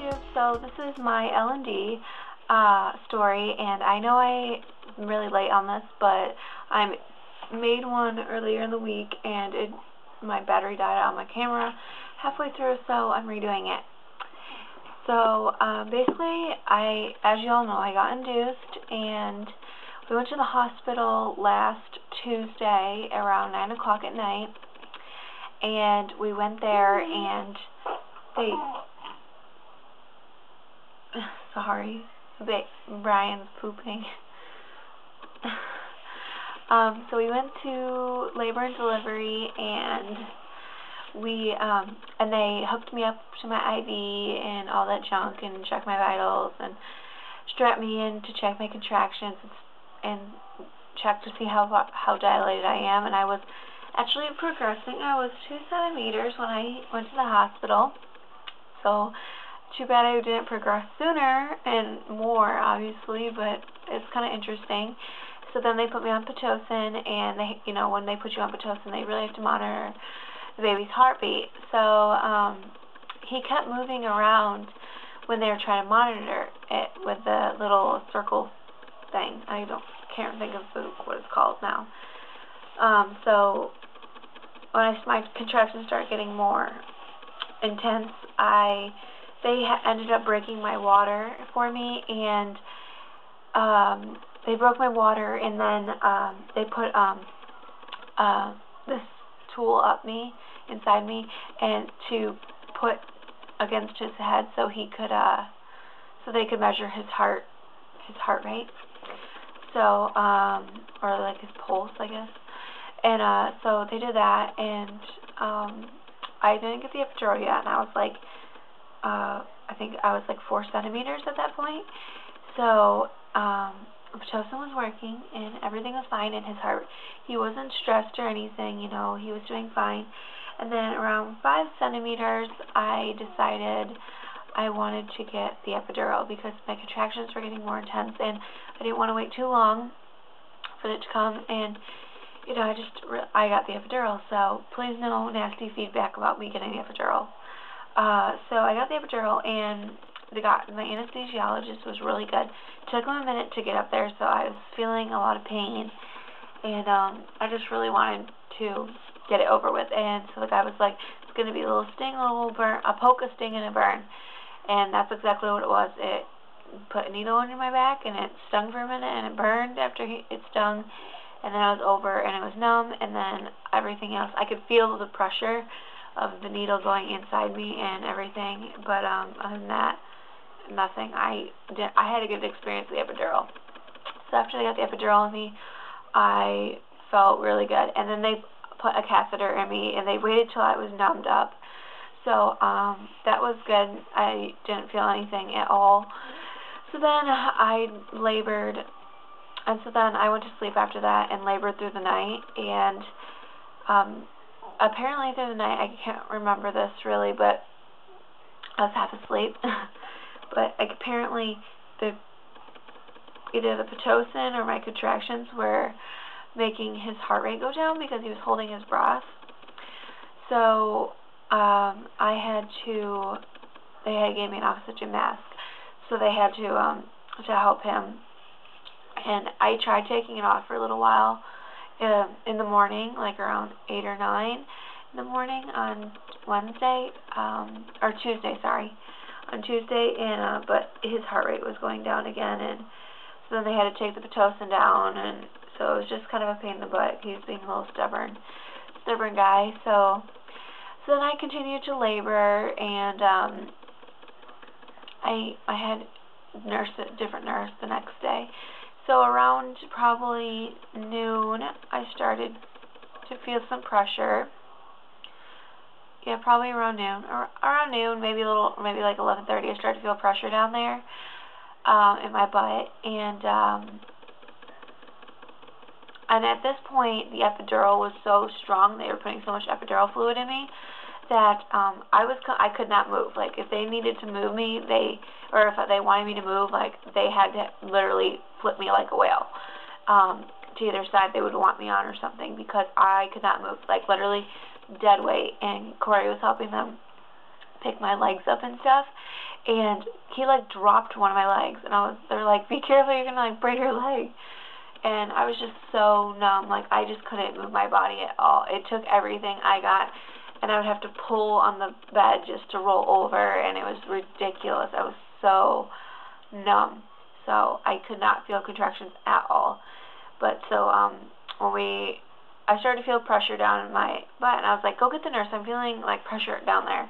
YouTube. So this is my L&D story, and I know I'm really late on this, but I made one earlier in the week, and my battery died on my camera halfway through, so I'm redoing it. So basically, as you all know, I got induced, and we went to the hospital last Tuesday around 9 o'clock at night, and we went there, and they... Sorry, Brian's pooping. So we went to labor and delivery, and and they hooked me up to my IV and all that junk, and checked my vitals, and strapped me in to check my contractions, and check to see how dilated I am. And I was actually progressing. I was 2 centimeters when I went to the hospital. So too bad I didn't progress sooner and more, obviously, but it's kind of interesting. So then they put me on Pitocin, and when they put you on Pitocin, they really have to monitor the baby's heartbeat. So he kept moving around when they were trying to monitor it with the little circle thing. Can't think of what it's called now. So when my contractions started getting more intense, they ended up breaking my water for me, and they broke my water, and then they put this tool inside me, and to put against his head so he could so they could measure his heart rate. So or like his pulse, I guess. And so they did that, and I didn't get the epidural yet, and I was like I think I was like 4 centimeters at that point. So Pitocin was working, and everything was fine in his heart. He wasn't stressed or anything, he was doing fine. And then around 5 centimeters, I decided I wanted to get the epidural because my contractions were getting more intense, and I didn't want to wait too long for it to come. And I got the epidural, so please no nasty feedback about me getting the epidural. So I got the epidural, and my anesthesiologist was really good. It took him a minute to get up there, so I was feeling a lot of pain, and I just really wanted to get it over with. And so the guy was like, it's going to be a little sting, a little burn, a poke, a sting, and a burn. And that's exactly what it was. It put a needle under my back, and it stung for a minute, and it burned after it stung, and then I was over, and it was numb, and then everything else. I could feel the pressure of the needle going inside me and everything, but other than that, nothing. I had a good experience with the epidural. So after they got the epidural in me, I felt really good, and then they put a catheter in me, and they waited till I was numbed up. So that was good. I didn't feel anything at all. So then I labored, and so then I went to sleep after that and labored through the night, and apparently through the night, I can't remember this really, but I was half asleep. But apparently either the Pitocin or my contractions were making his heart rate go down because he was holding his breath. So they had gave me an oxygen mask, so they had to help him. And I tried taking it off for a little while in the morning, like around 8 or 9 in the morning on Wednesday, or Tuesday, sorry, on Tuesday, and but his heart rate was going down again, and so then they had to take the Pitocin down, and so it was just kind of a pain in the butt. He was being a little stubborn guy. So then I continued to labor, and I had a different nurse the next day. So around probably noon, I started to feel some pressure. Yeah, probably around noon, or around noon, maybe like 11:30. I started to feel pressure down there in my butt, and at this point, the epidural was so strong. They were putting so much epidural fluid in me that I could not move. Like, if they needed to move me, or if they wanted me to move, like, they had to literally flip me like a whale to either side they would want me on or something, because I could not move. Like, literally dead weight. And Corey was helping them pick my legs up and stuff, and he like dropped one of my legs, and they're like, be careful, you're gonna like break your leg. And I was just so numb, like I just couldn't move my body at all. It took everything I got, and I would have to pull on the bed just to roll over, and it was ridiculous. I was so numb, so I could not feel contractions at all. But so I started to feel pressure down in my butt, and I was like, go get the nurse, I'm feeling like pressure down there.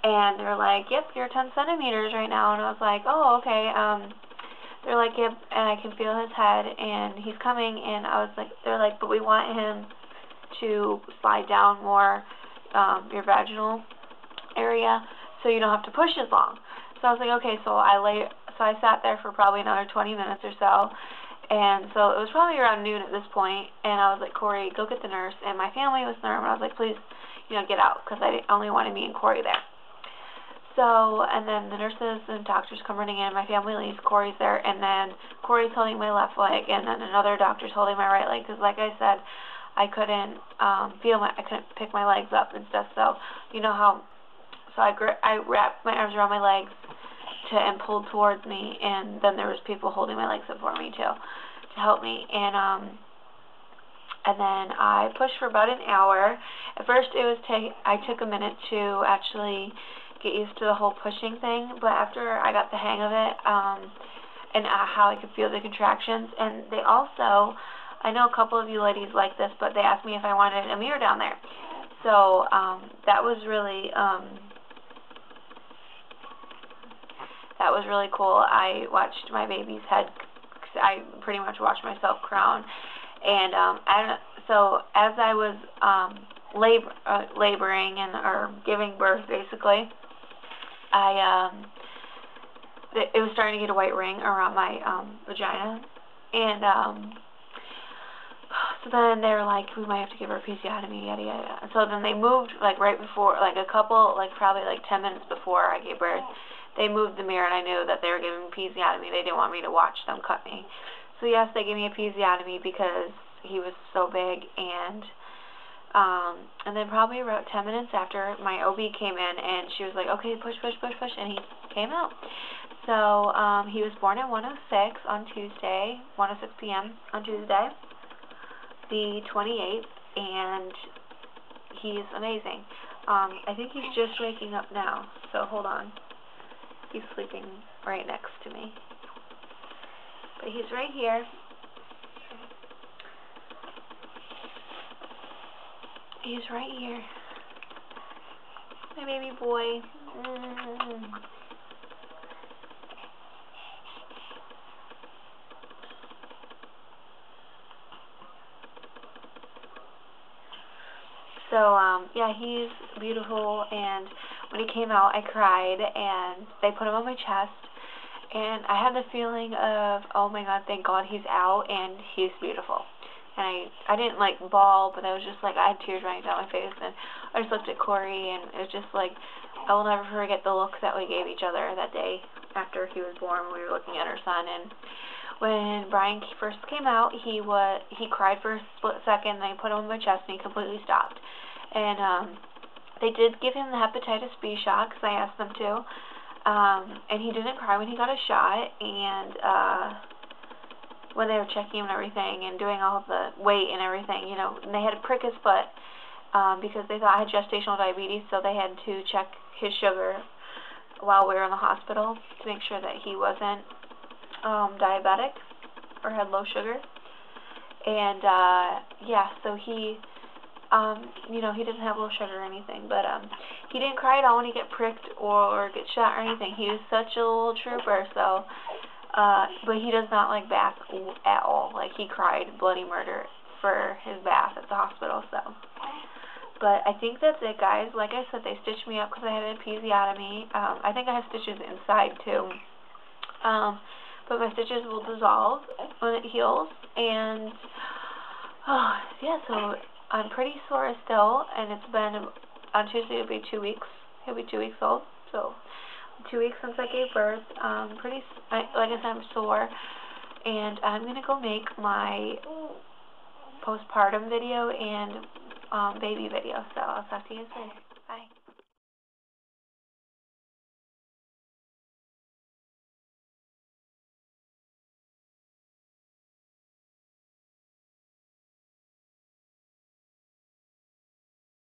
And they were like, yep, you're 10 centimeters right now. And I was like, oh, okay. They're like, yep, and I can feel his head, and he's coming. And I was like, they're like, but we want him to slide down more your vaginal area so you don't have to push as long. So I was like, okay. So I sat there for probably another 20 minutes or so. And so it was probably around noon at this point, and I was like, Corey, go get the nurse. And my family was in the room, and I was like, please, get out, because I only wanted me and Corey there. So, and then the nurses and doctors come running in, my family leaves, Corey's there, and then Corey's holding my left leg, and then another doctor's holding my right leg, because like I said, I couldn't I couldn't pick my legs up and stuff, so, so I wrapped my arms around my legs and pulled towards me, and then there was people holding my legs up for me, too, to help me, and then I pushed for about an hour. At first, I took a minute to actually get used to the whole pushing thing, but after I got the hang of it, and how I could feel the contractions, and they also, I know a couple of you ladies like this, but they asked me if I wanted a mirror down there. So that was really cool. I watched my baby's head. I pretty much watched myself crown, and so as I was laboring or giving birth, basically, it was starting to get a white ring around my vagina, and so then they were like, we might have to give her a episiotomy, yada yada. So then they moved right before, probably 10 minutes before I gave birth, they moved the mirror, and I knew that they were giving me a episiotomy. They didn't want me to watch them cut me. So yes, they gave me a episiotomy because he was so big, and then probably about 10 minutes after, my OB came in, and she was like, okay, push, push, push, push, and he came out. So he was born at 1:06 on Tuesday, 1:06 p.m. on Tuesday, the 28th, and he's amazing. I think he's just waking up now, so hold on. He's sleeping right next to me. But he's right here. He's right here. My baby boy. So, yeah, he's beautiful, and when he came out, I cried, and they put him on my chest, and I had the feeling of, oh my God, thank God he's out, and he's beautiful. And I didn't bawl, but I was just I had tears running down my face, and I just looked at Corey, and it was just I will never forget the look that we gave each other that day after he was born. We were looking at our son, and when Brian first came out, he cried for a split second, and they put him on my chest, and he completely stopped. And they did give him the hepatitis B shot, because I asked them to, and he didn't cry when he got a shot, and when they were checking him and everything and doing all of the weight and everything, and they had to prick his foot because they thought I had gestational diabetes, so they had to check his sugar while we were in the hospital to make sure that he wasn't diabetic or had low sugar. And yeah, so he he didn't have low sugar or anything, but he didn't cry at all when he got pricked or get shot or anything. He was such a little trooper, so but he does not like bath at all. He cried bloody murder for his bath at the hospital, so. But I think that's it, guys. Like I said, they stitched me up because I had an episiotomy. I think I have stitches inside, too. But my stitches will dissolve when it heals, and, yeah, so I'm pretty sore still, and it's been, on Tuesday it'll be 2 weeks. He'll be 2 weeks old, so 2 weeks since I gave birth. Like I said, I'm sore, and I'm going to go make my postpartum video and baby video, so I'll talk to you guys later.